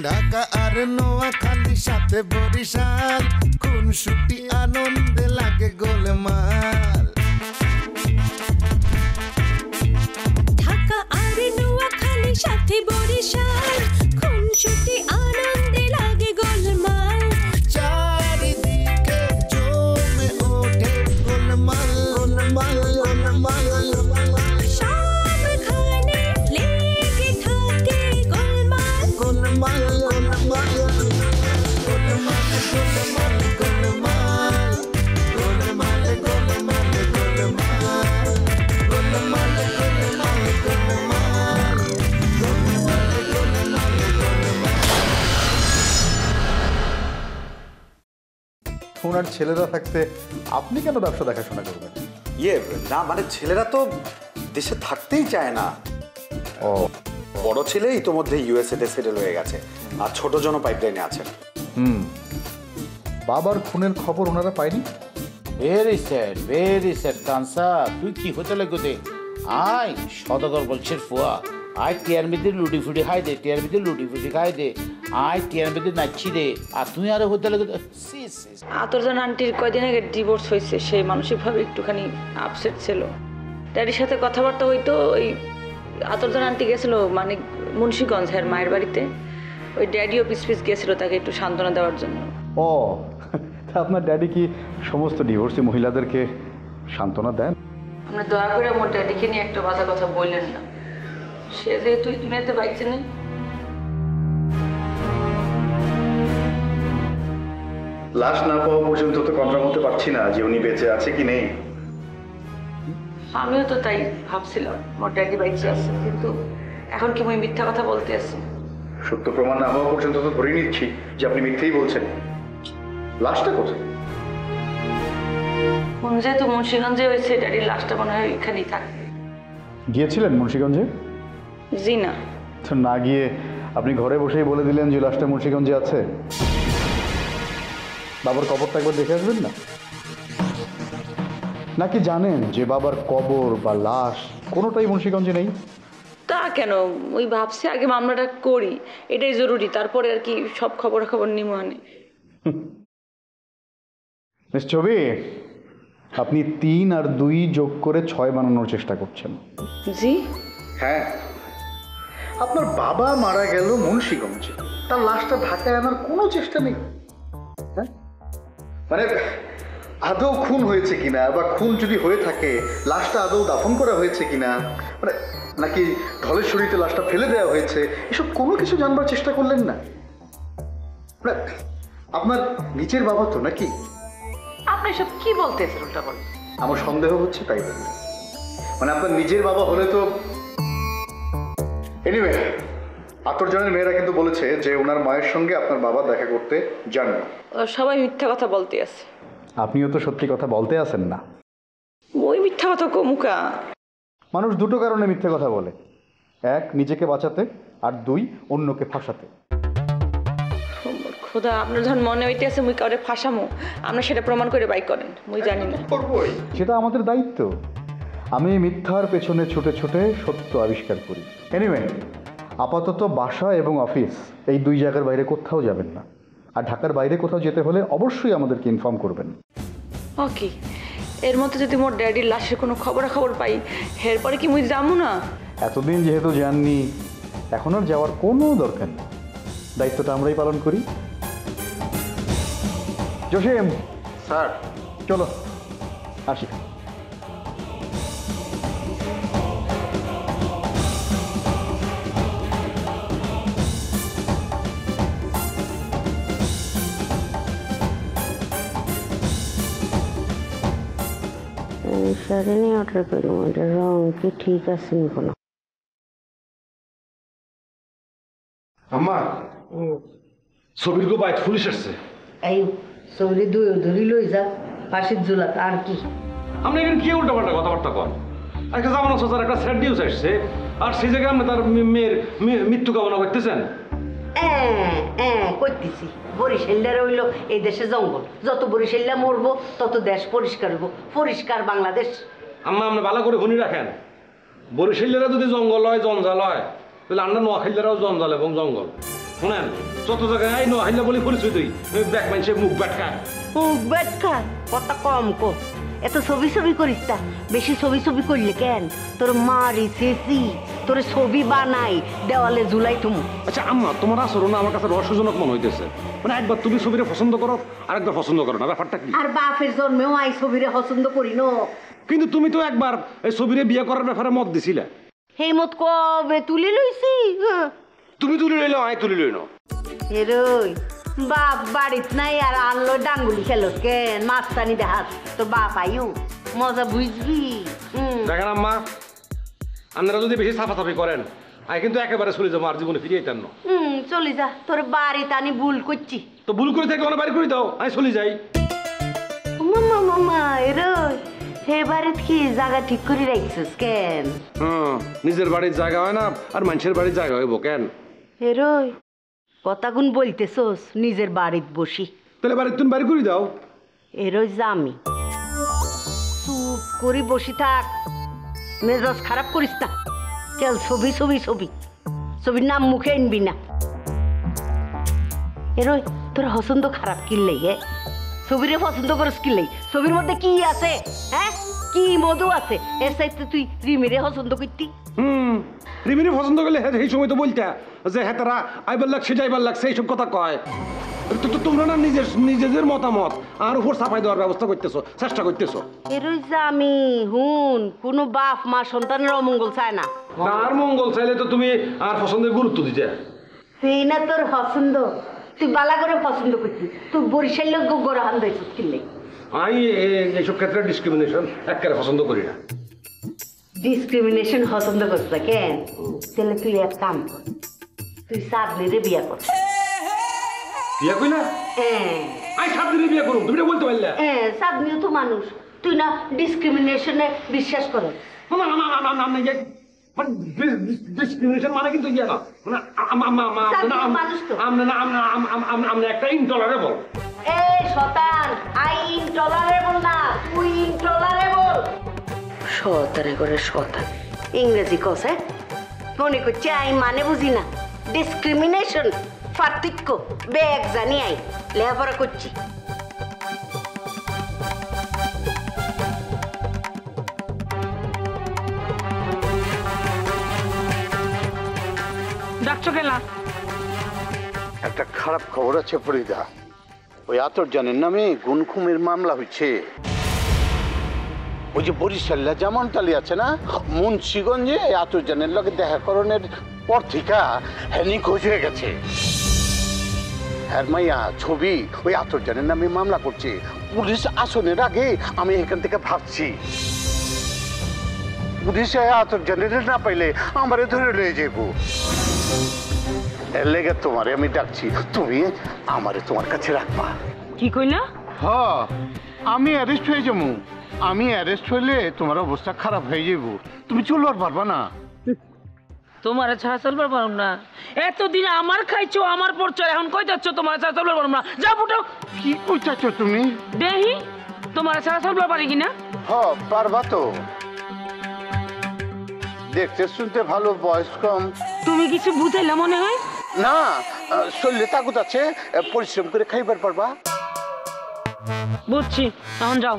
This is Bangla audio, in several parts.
ঢাকা আর নোয়াখালী সাথে বরিশাল, খুনসুটি আনন্দে লাগে গোলমাল। ঢাকা আর নোয়াখালী সাথে বরিশাল, খুনসুটি আনন্দে লাগে গোলমাল। চারিদিকে জমে ওঠে গোলমাল গোলমাল গোলমাল গোলমাল, সবখানে লেগে থাকে গোলমাল গোলমাল গোলমাল গোলমাল গোলমাল গোলমাল গোলমাল গোলমাল গোলমাল গোলমাল গোলমাল গোলমাল গোলমাল গোলমাল। ওনার ছেলেরা থাকতে আপনি কেন ব্যবসা দেখাশোনা করবেন? না মানে ছেলেরা তো দেশে থাকতেই চায় না। ও, বড় ছেলে ইতোমধ্যে ইউএসএতে সেটেল হয়ে গেছে, আর ছোট জন পাইপলাইনে আছেন। বাবার খুনের খবর ওনারা পায়নি? ভেরি স্যাড কানসা, তুই কি হতে লাগো দে? আয় সদাগর বলছিস ফুয়া, আয় টিয়ার মেয়েদের লুটি ফুটি খাই দে, টিয়ার মেয়েদের লুটি ফুটি খাই দে, আয় টিয়ার মেয়েদের নাচছি দে, আর তুই আরে হতে লাগো। আতরজান আন্টির কয়দিন আগে ডিভোর্স হয়েছে, সে মানসিকভাবে একটুখানি আপসেট ছিল। ড্যাডির সাথে কথাবার্তা হইতো, ওই আতরজান আন্টি গেছিল মানে মুন্সিগঞ্জ হ্যাঁ মায়ের বাড়িতে, ওই ড্যাডিও পিস পিস গেছিলো তাকে একটু সান্ত্বনা দেওয়ার জন্য। ও, তা আপনার ড্যাডি কি সমস্ত ডিভোর্সি মহিলাদেরকে সান্ত্বনা দেন? আপনি দয়া করে আমার ড্যাডিকে নিয়ে একটা বাজে কথা বললেন না, সে যেহেতু এই দুনিয়াতে বাইচে নেই। লাশ না পাওয়া পর্যন্ত তো কনফার্ম হতে পারছি না যে উনি বেঁচে আছে কি নেই। আমিও তো তাই ভাবছিলাম আমার ড্যাডি বাইচে আছে, কিন্তু এখন কি আমি মিথ্যা কথা বলতে আছি? সত্য প্রমাণ না হওয়া পর্যন্ত তো ধরে নিচ্ছি যে আপনি মিথ্যেই বলছেন। লাশটা কোথায়? কোন যেহেতু মুন্সিগঞ্জে হয়েছে, ড্যাডির লাশটা মনে হয় এখানেই থাকবে। গিয়েছিলেন মুন্সিগঞ্জে? জি না। তো না গিয়ে আপনি ঘরে বসেই বলে দিলেন যে লাশটা মুন্সিগঞ্জে আছে। বাবার কবরটা একবার দেখে আসবেন না? নাকি জানেন যে বাবার কবর বা লাশ কোনোটাই মুন্সিগঞ্জে নেই? তা কেন, ওই ভাবছি আগে মামলাটা করি, এটাই জরুরি, তারপরে আর কি সব খবরাখবর নিমহানে। মিস ছবি, আপনি 3 আর 2 যোগ করে 6 বানানোর চেষ্টা করছেন। জি হ্যাঁ, আপনার বাবা মারা গেল মুন্সিগঞ্জে, তার লাশটা ঢাকায় আনার কোনো চেষ্টা নেই। হ্যাঁ, মানে আদৌ খুন হয়েছে কিনা, বা খুন যদি হয়ে থাকে লাশটা আদৌ দাফন করা হয়েছে কিনা, মানে নাকি ধলেশ্বরীতে লাশটা ফেলে দেওয়া হয়েছে, এসব কোনো কিছু জানবার চেষ্টা করলেন না? আপনার নিজের বাবা তো নাকি? আপনি সব কি বলতেছেন ওটা বল? আমার সন্দেহ হচ্ছে তাই বলি। মানে আপনার নিজের বাবা হলে তো। এনিওয়ে, আতরজনের মেয়েরা কিন্তু বলেছে যে ওনার মায়ের সঙ্গে আপনার বাবা দেখা করতে যান না। সবাই মিথ্যা কথা বলতে আছে। আপনিও তো সত্যি কথা বলতে আসেন না। ওই মিথ্যা কথা কমুকা। মানুষ দুটো কারণে মিথ্যে কথা বলে, 1 নিজেকে বাঁচাতে, আর 2 অন্যকে ফাঁসাতে। খোদা, আপনার যখন মনে হইতে আছে মুই কাউরে ফাঁসামো, আমরা সেটা প্রমাণ করে বাই করেন, মুই জানি না। সেটা আমাদের দায়িত্ব। আমি মিথ্যার পেছনে ছুটে ছুটে সত্য আবিষ্কার করি। এনিওয়ে, আপাতত বাসা এবং অফিস এই 2 জায়গার বাইরে কোথাও যাবেন না। আর ঢাকার বাইরে কোথাও যেতে হলে অবশ্যই আমাদেরকে ইনফর্ম করবেন। ওকে, এর মধ্যে যদি মোর ড্যাডির লাশের কোনো খবর পাই, এরপরে কি মুই যাবো না? এতদিন যেহেতু যাননি, এখন আর যাওয়ার কোনো দরকার নেই। দায়িত্বটা আমরাই পালন করি। জসিম স্যার, চলো আসি। শাড়ি নিয়ে অর্ডার করলাম, ওটার রং কি ঠিক আছে কোনো? আম্মা, ছবির গো বাইট পুলিশ আসছে। এই ছবি ধরি লই যা ফাঁসির ঝুলাক আর কি? আপনি এখানে কি উল্টাপাল্টা কথাবার্তা কন? একটা জামানো সোজার একটা স্যাড নিউজ আসছে, আর সেই জায়গায় আপনি তার মেয়ের মৃত্যু কামনা করতেছেন। করতেছি। বরিশালটা রইল এই দেশে জঙ্গল, যত বরিশাল্লা মরবো তত দেশ পরিষ্কার হইব, পরিষ্কার বাংলাদেশ। আম্মা, আপনি ভালো করে শুনি রাখেন, বরিশালেরা যদি জঙ্গল হয়, জঞ্জাল হয়, তাহলে আমরা নোয়াখালীরাও জঞ্জাল এবং জঙ্গল। শুনেন যত জায়গায় আই হাইলা বলে পরিচয় দিই ব্যাক মানুষের মুখ ব্যাটকা মুখ বেটকা কথা কম কো এত ছবি ছবি করিস তা বেশি ছবি ছবি করলে কেন তোর মারি চেঁচি তোর ছবি বানাই দেওয়ালে ঝুলাই তুমি। আচ্ছা আম্মা তোমার আচরণ আমার কাছে রহস্যজনক মনে হইতেছে মানে একবার তুমি ছবিরে পছন্দ করো আরেকবার পছন্দ করো না ব্যাপারটা কি? আর বাপের জন্মেও আই ছবিরে পছন্দ করি ন কিন্তু তুমি তো একবার এই ছবিরে বিয়ে করার ব্যাপারে মত দিছিলে। সেই মত কবে তুলি লইছি তুমি তুলি লইলো আই তুলি লইল হেরই বাপ বাড়িত নাই আর আনলো ডাঙ্গুলি খেলো কেন মাস্তানি দেখাত তোর বাপ আইও মজা বুঝবি। দেখেন আম্মা আপনারা যদি বেশি সাফাসাফি করেন আমি কিন্তু একেবারে চলে যাবো আর জীবনে ফিরিয়ে যেতেন না। চলে যা তোর বাড়িতে আমি ভুল করছি। তো ভুল করে থেকে অনেক বাড়ি করে দাও আমি চলে যাই। মামা মামা এরই হে বাড়িত কি জায়গা ঠিক করে রাখছিস কেন? নিজের বাড়ির জায়গা হয় না আর মানুষের বাড়ির জায়গা হইব কেন? হেরই কথা গুন বলতেছোস নিজের বাড়িত বসি তাহলে বাড়ির তুমি বাড়ি করে দাও। এরই জামি চুপ করে বসি থাক মেজাজ খারাপ করিস না। চল ছবি ছবি ছবি ছবির নাম মুখে আনবি না। এরই তোর পছন্দ খারাপ কিনলে হে ছবিরে পছন্দ করিস কিনলে ছবির মধ্যে কি আছে হ্যাঁ কি মধু আছে এর চাইতে তুই রিমিরে পছন্দ করতি। রিমিরে পছন্দ করলে সেই সময় তো বলতে যে হ্যাঁ তারা আইবার লাগছে যাইবার লাগছে এইসব কথা কয়। তোমরা না নিজেদের মতামত আর উপর চাপাই দেওয়ার ব্যবস্থা করতেছো চেষ্টা করতেছো। এরই জামি হুন কোনো বাপ মা সন্তানের অমঙ্গল চায় না। আর মঙ্গল চাইলে তো তুমি আর পছন্দের গুরুত্ব দিতে সেই না তোর পছন্দ তুই বালা করে পছন্দ করতি তুই বরিশাল লোক গোড়া হান দিয়েছ কিনলে। আমি এইসব ক্ষেত্রে ডিসক্রিমিনেশন একেবারে পছন্দ করি না। ডিসক্রিমিনেশন পছন্দ করছ কেন? তাহলে তুই এক কাম কর তুই সাবনিরে বিয়া কর। বিয়া কই না আই সাবধানে বিয়া করুম তুমি বলতে পারলে। সাবনিও তো মানুষ তুই না ডিসক্রিমিনেশনে বিশ্বাস কর। ডিসক্রিমিনেশন মানে কিন্তু ইয়া না মানে একটা ইনটলারেবল। এই শতান আই ইনটলারেবল না তুই ইনটলারেবল। শতারে করে শতান ইংরেজি কসে মনে করছে আই মানে বুঝি না ডিসক্রিমিনেশন পার্থক্য বেগ জানি আই লেখাপড়া করছি। ডাকছো কেলা? একটা খারাপ খবর আছে ফরিদা, ওই আতরজানের নামে গুনখুমের মামলা হচ্ছে। ওই যে বরিশাল্লা জামানতালি আছে না মুন্সিগঞ্জে আতরজানের লগে দেখা করণের পর থেকে হ্যানি খোঁজ হয়ে গেছে। হ্যাঁ মাইয়া ছবি ওই আতরজানের নামে মামলা করছে। পুলিশ আসনের আগে আমি এখান থেকে ভাবছি পুলিশে আতরজানের না পাইলে আমারে ধরে লয়ে যাবো। এর লেগে তোমারে আমি ডাকছি, তুমি আমারে তোমার কাছে রাখবা। কি কইলা? হ্যাঁ আমি অ্যারেস্ট হয়ে যাবো। আমি অ্যারেস্ট হইলে তোমার অবস্থা খারাপ হয়ে যাব, তুমি চলবার পারবা না। তোমার ছাড়া চলবার পারব না। এতদিন আমার খাইছো আমার পড়ছো এখন কই যাচ্ছ তোমার ছাড়া চলবার পারব না? যা ফুটো। কি কইতাছ তুমি? দেহি তোমার ছাড়া চলবার পারি কিনা? হ্যাঁ পারবা তো, দেখতে শুনতে ভালো, বয়স কম। তুমি কিছু বুঝাইলা মনে হয় না, শরীরে তাকত আছে, পরিশ্রম করে খাইবার পারবা। বুঝছি, এখন যাও।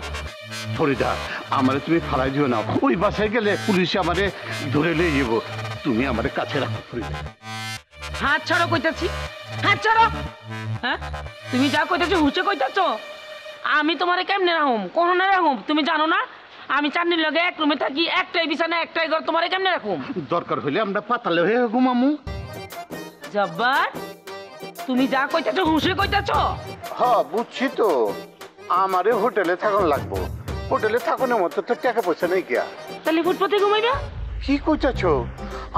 ফরিদা আমারে তুমি ফালাই দিও না, ওই বাসায় গেলে পুলিশ আমারে ধরে লয়ে যাব। তুমি আমারে কাছে রাখো ফরিদা। হাত ছাড়ো কইতাছি, হাত ছাড়ো। হ্যাঁ তুমি যা কইতাছো হুচে কইতাছো। আমি তোমারে কেমনে রাখুম কোন না রাখুম তুমি জানো না? আমি চান্নির লগে এক রুমে থাকি, একটাই বিছানা একটাই ঘর, তোমারে কেমনে রাখুম? দরকার হইলে আমরা পাতালে হয়ে ঘুমামু। জব্বার তুমি যা কইতাছো হুঁশে কইতাছো? হ্যাঁ বুঝছি তো, আমারে হোটেলে থাকুন লাগবো। হোটেলে থাকুনের মতো তো টাকা পয়সা নেই গিয়া। তাহলে ফুটপাতে ঘুমাইবা? কি কইতাছ?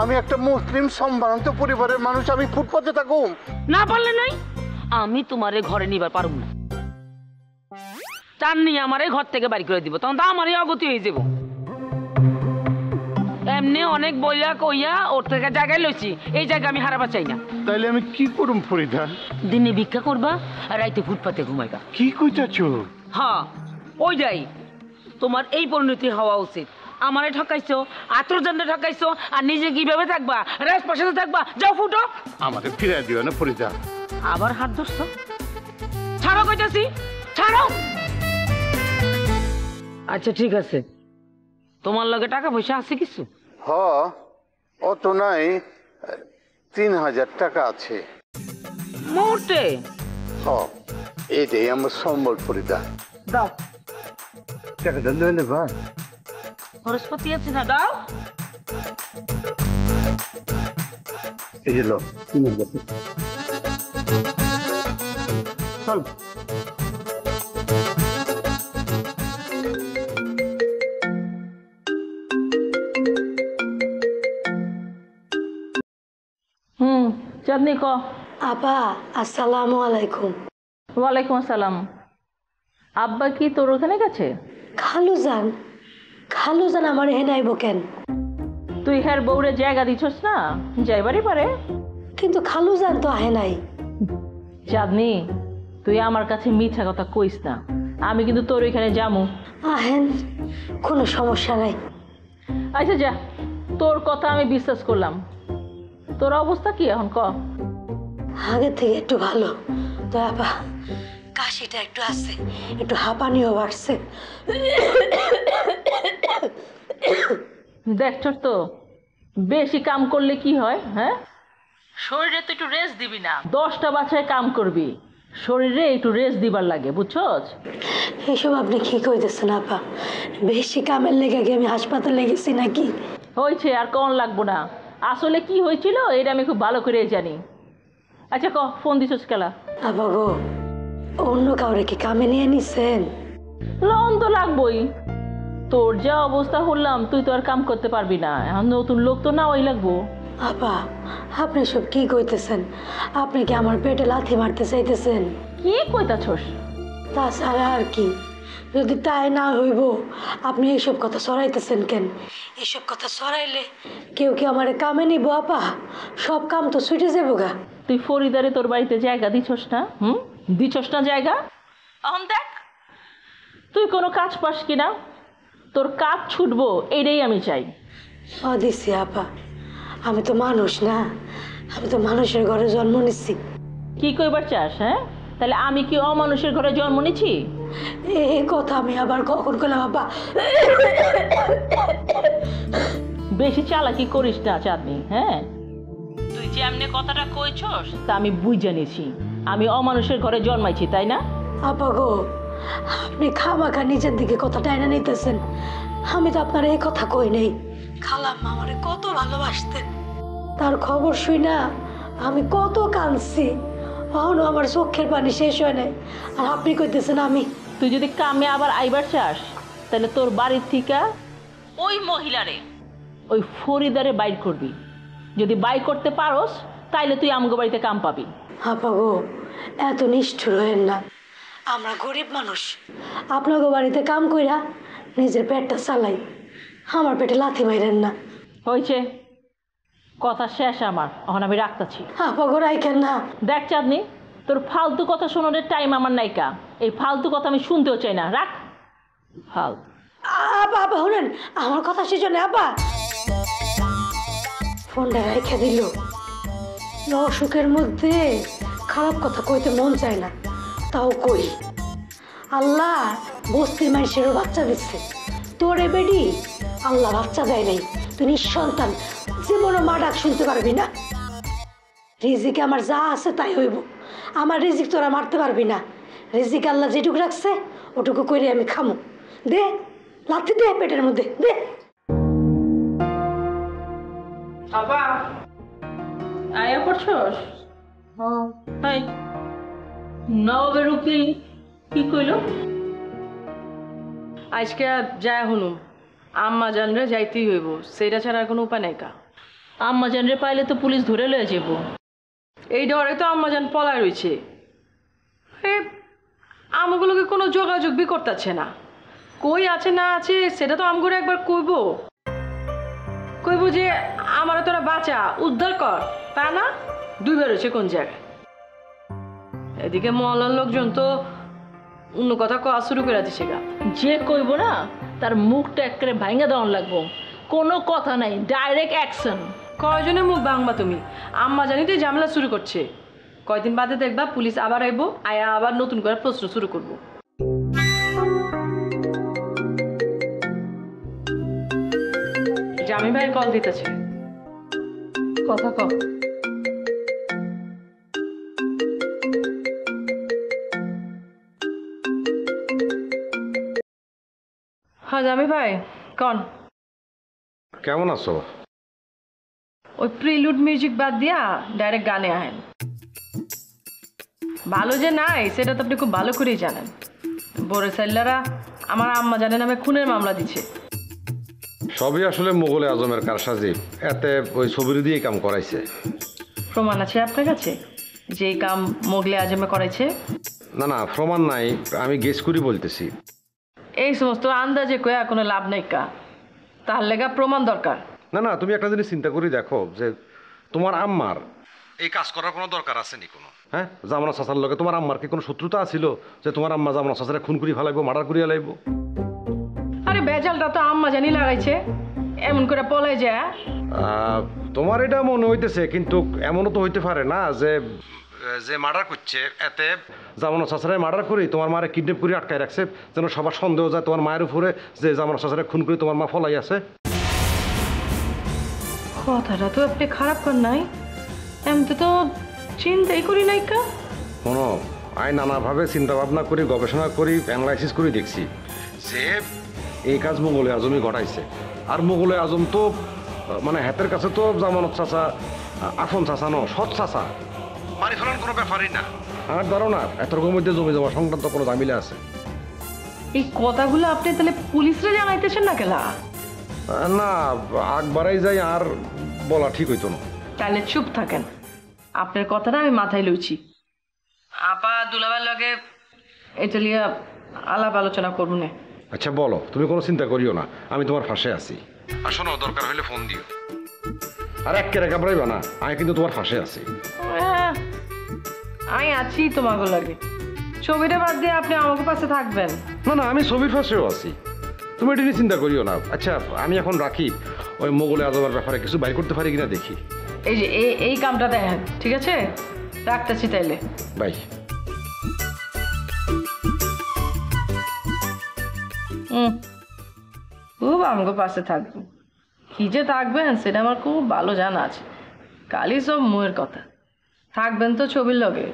আমি একটা মুসলিম সম্ভ্রান্ত পরিবারের মানুষ, আমি ফুটপাতে থাকুম? না পারলে নাই, আমি তোমারে ঘরে নিবার পারুম না। চাননি আমারে ঘর থেকে বাড়ি করে দিব, তখন তো আমারই অগতি হয়ে যাব। এমনি অনেক বইয়া কইয়া ওর থেকে জায়গায় লইছি, এই জায়গা আমি হারাবার চাই না। তাইলে আমি কি করুম ফরিদা? দিনে ভিক্ষা করবা আর রাইতে ফুটপাতে ঘুমাইবা। কি কইতাছ? হ্যাঁ ওই যাই, তোমার এই পরিণতি হওয়া উচিত। আমারে ঠকাইছো, আতরজানরে ঠকাইছো, আর নিজে কিভাবে থাকবা? রাজপ্রাসাদে থাকবা? যাও ফুটো। আমাদের ফিরে দিও না ফরিদা। আবার হাত ধরছো? ছাড়ো কইতাছি, ছাড়ো। আচ্ছা ঠিক আছে, তোমার লগে টাকা পয়সা আছে কিছু? হ, অত নাই, 3000 টাকা আছে। মুহূর্তে হ, এটাই আমার সম্বল ফরিদা। দাও। টাকাটা লইলে ভাই। খরচপাতি আছে না? দাও। এই যে লো, 3000। চল। চাঁদনি ক। আপা আসসালামু আলাইকুম। ওয়ালাইকুম আসসালাম। আব্বা কি তোর ওখানে গেছে? খালুজান আমার এখানে আইব কেন? তুই হ্যার বউরে জায়গা দিছস না, যাইবারই পারে। কিন্তু খালুজান তো আহে নাই। চাঁদনি, তুই আমার কাছে মিথ্যা কথা কইস না, আমি কিন্তু তোর ওইখানে যামু। আহেন, কোনো সমস্যা নাই। আচ্ছা যা, তোর কথা আমি বিশ্বাস করলাম। তোর অবস্থা কি এখন ক? আগের থেকে একটু ভালো তো আপা, কাশিটা একটু আসছে, একটু হাঁপানিও বাড়ছে। দেখছস তো বেশি কাম করলে কি হয়? হ্যাঁ, শরীরে তো একটু রেস্ট দিবি না? 10টা বাচ্চায় কাম করবি, শরীরে একটু রেস্ট দিবার লাগে, বুঝছস? এসব আপনি কি কইতেছেন আপা? বেশি কামের লেগে কি আমি হাসপাতালে গেছি নাকি? হয়েছে, আর কোন লাগবো না। আসলে কি হয়েছিল এটা আমি খুব ভালো করে জানি। আচ্ছা ক, ফোন দিছস কেলা? আপা গো, অন্য কাউরে কি কামে নিয়ে নিছেন? লোন তো লাগবই। তোর যা অবস্থা হলাম, তুই তো আর কাম করতে পারবি না, এখন নতুন লোক তো নাওয়াই লাগবো। আপা আপনি সব কি কইতেছেন? আপনি কি আমার পেটে লাথি মারতে চাইতেছেন? কি কইতাছস? তাছাড়া আর কি, যদি তাই না হইব আপনি এইসব কথা সরাইতেছেন কেন? এসব কথা সরাইলে কেউ কি আমার কামে নিব আপা? সব কাম তো ছুটে যাবো গা। তুই ফরিদারে তোর বাড়িতে জায়গা দিছস না? দিছস না জায়গা? এখন দেখ তুই কোনো কাজ পাস কিনা, তোর কাজ ছুটবো এইটাই আমি চাই। দিছি আপা, আমি তো মানুষ না, আমি তো মানুষের ঘরে জন্ম নিচ্ছি। কি কইবার চাস? হ্যাঁ, তাহলে আমি কি অমানুষের ঘরে জন্ম নিছি? এই কথা আমি আবার কখন করলাম আপা? বেশি চালাকি করিস না চাঁদনি। হ্যাঁ, তুই যে এমনি কথাটা কইছস তা আমি বুঝে নিছি, আমি অমানুষের ঘরে জন্মাইছি, তাই না? আপা গো, আপনি খামাখা নিজের দিকে কথা টাইনা নিতেছেন। আমি তো আপনার এই কথা কই নেই। খালাম্মা আমারে কত ভালোবাসতেন, তার খবর শুই না আমি কত কাঁদছি, এখনো আমার চোখের পানি শেষ হয় নাই, আর আপনি কইতেছেন আমি? তুই যদি কামে আবার আইবার চাস তাহলে তোর বাড়ির থেকে ওই মহিলারে, ওই ফরিদারে বাইর করবি। যদি বাইর করতে পারোস তাইলে তুই আমগো বাড়িতে কাম পাবি। আপা গো, এত নিষ্ঠুর হয়েন না, আমরা গরিব মানুষ। আপনাকে বাড়িতে কাম কইরা নিজের পেটটা চালাই, আমার পেটে লাথি মাইরেন না। হয়েছে, কথা শেষ আমার, এখন আমি রাখতেছি। আপা গো রাইখেন না। দেখ চাঁদনি, তোর ফালতু কথা শোনানোর টাইম আমার নাইকা, এই ফালতু কথা আমি শুনতেও চাই না, রাখ ফালতু। আপা আপা শুনেন, আমার কথা শেষ হয় না আপা। ফোনটা রেখে দিল। অসুখের মধ্যে খারাপ কথা কইতে মন চায় না, তাও কই। আল্লাহ বস্তির মানুষেরও বাচ্চা দিচ্ছে, তোরে বেডি আল্লাহ বাচ্চা দেয় নাই, তুই নিঃসন্তান, জীবনও মা ডাক শুনতে পারবি না। রিজিকে আমার যা আছে তাই হইব, আমার রিজিক তোরা মারতে পারবি না। রিজিক আল্লাহ যেটুকু রাখছে ওটুকু করে আমি খামো। দে লাথি দে পেটের মধ্যে দে। আবা আয়া পড়ছস? হাই, নবাবের উকিল কি কইল? আজকে যায় হনুম, আম্মা জানরে যাইতেই হইব, সেটা ছাড়া আর কোনো উপায় নাই কা। আম্মা জানরে পাইলে তো পুলিশ ধরে লয়ে যাব। এই ডরে তো আম্মা জান পলায় রয়েছে। আমগুলোকে কোনো যোগাযোগ বি করতেছে না, কই আছে না আছে সেটা তো আমগুলো একবার কইব যে আমার তোরা বাঁচা উদ্ধার কর, তা না দুই বেরোচ্ছে কোন জায়গায়। এদিকে মহল্লার লোকজন তো অন্য কথা কওয়া শুরু করে দিছে গা। যে কইব না তার মুখটা একেবারে ভাঙা দেওয়ান লাগবো, কোনো কথা নাই, ডাইরেক্ট অ্যাকশন। কয়জনের মুখ ভাঙবা তুমি? আম্মা জানি তো ঝামেলা শুরু করছে। কয়দিন বাদে দেখবা পুলিশ আবার আইবো, আয়া আবার নতুন করে প্রশ্ন শুরু করবো। জামি ভাই কল দিতেছে, কথা কও। হ্যাঁ জামি ভাই কন। কেমন আছো? ওই প্রিলুড মিউজিক বাদ দিয়া ডাইরেক্ট গানে আহেন। ভালো যে নাই সেটা তো আপনি খুব ভালো করেই জানেন। বড় সাইল্লারা আমার আম্মা জানে নামে খুনের মামলা দিচ্ছে। সবই আসলে মোগলে আজমের কারসাজি, এতে ওই ছবির দিয়ে কাম করাইছে। প্রমাণ আছে আপনার কাছে যে এই কাম মোগলে আজমে করাইছে? না না, প্রমাণ নাই, আমি গেস করি বলতেছি। এই সমস্ত আন্দাজে কয়া কোনো লাভ নাই কা, তার লেগা প্রমাণ দরকার। না না, তুমি একটা জিনিস চিন্তা করি দেখো যে তোমার আম্মার এই কাজ করার কোনো দরকার আছে নি কোনো? হ্যাঁ, জামানা চাচার লগে তোমার আম্মার কি কোনো শত্রুতা আছিল যে তোমার আম্মা জামানা চাচারে খুন করি ফেলাইবো, মার্ডার করিয়া লাইব? আরে বেজালটা তো আম্মা জানি লাগাইছে, এমন করে পলাই যায়। তোমার এটা মনে হইতেছে, কিন্তু এমনও তো হইতে পারে না যে যে মার্ডার করছে এতে জামানা চাচারে মার্ডার করি তোমার মারে কিডন্যাপ করে আটকায় রাখছে, যেন সবার সন্দেহ যায় তোমার মায়ের উপরে যে জামানা চাচারে খুন করে তোমার মা ফলাই আছে। কথাটা তো আপনি খারাপ কর নাই, এমনি তো চিন্তাই করি নাই কা। শোনো, আমি নানাভাবে চিন্তা ভাবনা করি, গবেষণা করি, অ্যানালাইসিস করে দেখছি যে এই কাজ মোগলে আজমই ঘটাইছে। আর মোগলে আজম তো মানে হাতের কাছে তো জামানত চাচা আফন চাচা ন, সৎ চাচা, মারি ফেলার কোনো ব্যাপারই না। আমার ধারণা এতটুকুর মধ্যে জমি জমা সংক্রান্ত কোনো ঝামেলা আছে। এই কথাগুলো আপনি তাহলে পুলিশরা জানাইতেছেন না কেলা? না, আগ বাড়াই যাই আর বলা ঠিক হইতো না। তাহলে চুপ থাকেন, আপনার কথাটা আমি মাথায় লইছি। আপা দুলাবার লগে এটা লিয়া আলাপ আলোচনা করবো না। আচ্ছা বলো, তুমি কোনো চিন্তা করিও না, আমি তোমার ফাঁসে আছি। আর শোনো, দরকার হলে ফোন দিও। আর এক কেরে ঘাবড়াইবা না, আমি কিন্তু তোমার ফাঁসে আছি। আমি আছি তোমাকে লাগে, ছবিটা বাদ দিয়ে আপনি আমাকে পাশে থাকবেন। না না, আমি ছবির ফাঁসেও আছি, তুমি এটা নিয়ে চিন্তা করিও না। আচ্ছা আমি এখন রাখি, ওই মোগলে আজমের ব্যাপারে কিছু বাইর করতে পারি কিনা দেখি। এই যে এই কামটা দেখেন, ঠিক আছে? রাখতেছি তাইলে, বাই। খুব আমাকে পাশে থাকবেন, কি যে থাকবেন সেটা আমার খুব ভালো জানা আছে। কালই সব মুয়ের কথা, থাকবেন তো ছবির লগে।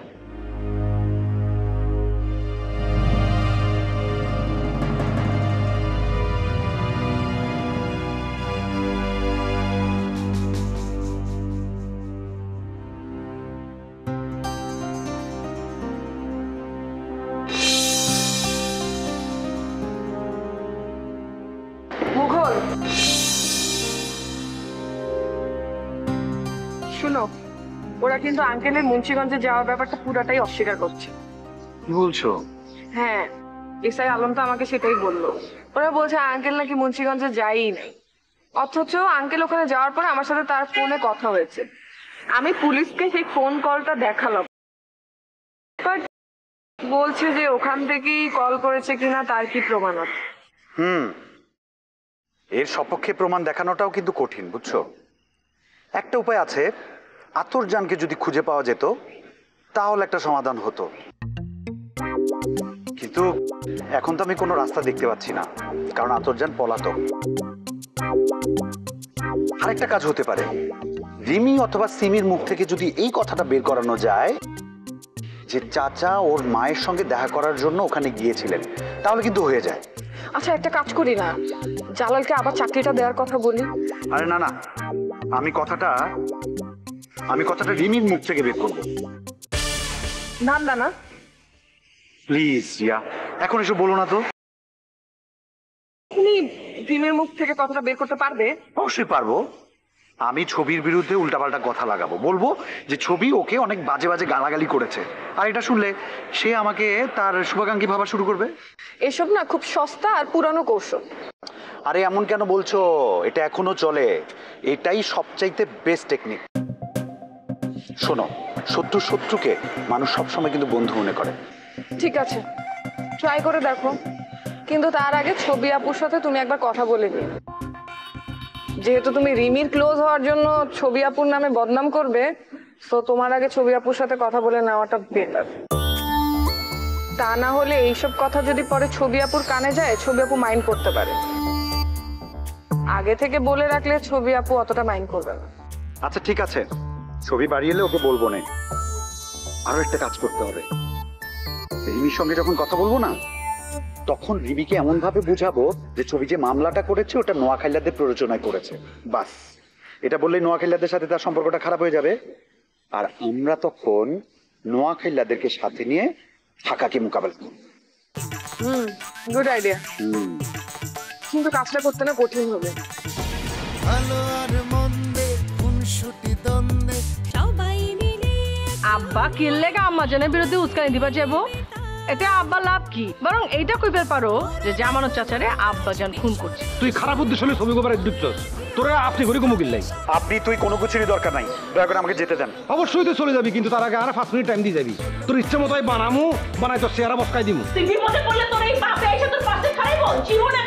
মুঘল, শুনো, ওরা কিন্তু আঙ্কেলের মুন্সিগঞ্জে যাওয়ার ব্যাপারটা পুরাটাই অস্বীকার করছে। কি বলছো? হ্যাঁ, এসআই আলম তো আমাকে সেটাই বললো। ওরা বলছে আঙ্কেল নাকি মুন্সিগঞ্জে যায়ই নাই, অথচ আঙ্কেল ওখানে যাওয়ার পরে আমার সাথে তার ফোনে কথা হয়েছে। আমি পুলিশকে সেই ফোন কলটা দেখালাম, বাট বলছে যে ওখান থেকেই কল করেছে কিনা তার কি প্রমাণ আছে। এর সপক্ষে প্রমাণ দেখানোটাও কিন্তু কঠিন, বুঝছো? একটা উপায় আছে, আতরজানকে যদি খুঁজে পাওয়া যেত তাহলে একটা সমাধান হতো, কিন্তু এখন তো আমি কোনো রাস্তা দেখতে পাচ্ছি না, কারণ আতরজান পলাতক। আরেকটা কাজ হতে পারে, রিমি অথবা সিমির মুখ থেকে যদি এই কথাটা বের করানো যায় যে চাচা ওর মায়ের সঙ্গে দেখা করার জন্য ওখানে গিয়েছিলেন, তাহলে কিন্তু হয়ে যায়। আচ্ছা একটা কাজ করি না, জালালকে আবার চাকরিটা দেওয়ার কথা বলি। আরে না না, আমি কথাটা রিমির মুখ থেকে বের করবো। না না প্লিজ রিয়া, এখন এসব বলো না তো। তুমি রিমির মুখ থেকে কথাটা বের করতে পারবে? অবশ্যই পারবো। আমি ছবির বিরুদ্ধে উল্টাপাল্টা কথা লাগাবো, বলবো যে ছবি ওকে অনেক বাজে বাজে গালাগালি করেছে, আর এটা শুনলে সে আমাকে তার শুভাকাঙ্ক্ষী ভাবা শুরু করবে। এসব না খুব সস্তা আর পুরানো কৌশল। আরে এমন কেন বলছো? এটা এখনো চলে, এটাই সবচাইতে বেস্ট টেকনিক। শোনো, শত্রুকে মানুষ সবসময় কিন্তু বন্ধু মনে করে। ঠিক আছে, ট্রাই করে দেখো, কিন্তু তার আগে ছবি আপুর সাথে তুমি একবার কথা বলে নিও। যেহেতু তুমি রিমির ক্লোজ হওয়ার জন্য ছবি আপুর নামে বদনাম করবে, তো তোমার আগে ছবি আপুর সাথে কথা বলে নেওয়াটা বেটার। তা না হলে এইসব কথা যদি পরে ছবি আপুর কানে যায়, ছবি আপু মাইন্ড করতে পারে। আগে থেকে বলে রাখলে ছবি আপু অতটা মাইন্ড করবে না। আচ্ছা ঠিক আছে, ছবি বাড়িয়ে এলে ওকে বলবো না। আরো একটা কাজ করতে হবে, রিমির সঙ্গে যখন কথা বলবো না, তখন রিমিকে এমন ভাবে বুঝাবো যে ছবি যে মামলাটা করেছে ওটা নোয়াখাইলাদের প্ররোচনায় করেছে। বাস, এটা বললেই নোয়াখাইলাদের সাথে তার সম্পর্কটা খারাপ হয়ে যাবে, আর আমরা তখন নোয়াখাইলাদেরকে সাথে নিয়ে ঢাকাকে মোকাবেলা করব। গুড আইডিয়া, কিন্তু কাজটা করতে না কঠিন হবে। ভালো আর মন্দে খুনসুটি দ্বন্দ্বে সবাই মিলে আব্বা কিনলে আম্মা জানের বিরুদ্ধে উস্কানি দিবা যাবো, এতে আব্বা লাভ কি? বরং এইটা কইবার পারো যে জামানত চাচারে আব্বা জান খুন করছে। তুই খারাপ উদ্দেশ্য নিয়ে ছবি গোবরে দিচ্ছস, তোরা আপনি ঘুরে কমু কিল্লাই। আপনি তুই কোনো কিছুরই দরকার নাই, দয়া করে আমাকে যেতে দেন। অবশ্যই তুই চলে যাবি, কিন্তু তার আগে আর 5 মিনিট টাইম দিয়ে যাবি। তোর ইচ্ছে মতো বানামু, বানাই তোর চেহারা বসকাই দিমু। তুই বিপদে পড়লে তোর এই বাপে এসে তোর পাশে খাইবো, জীবনে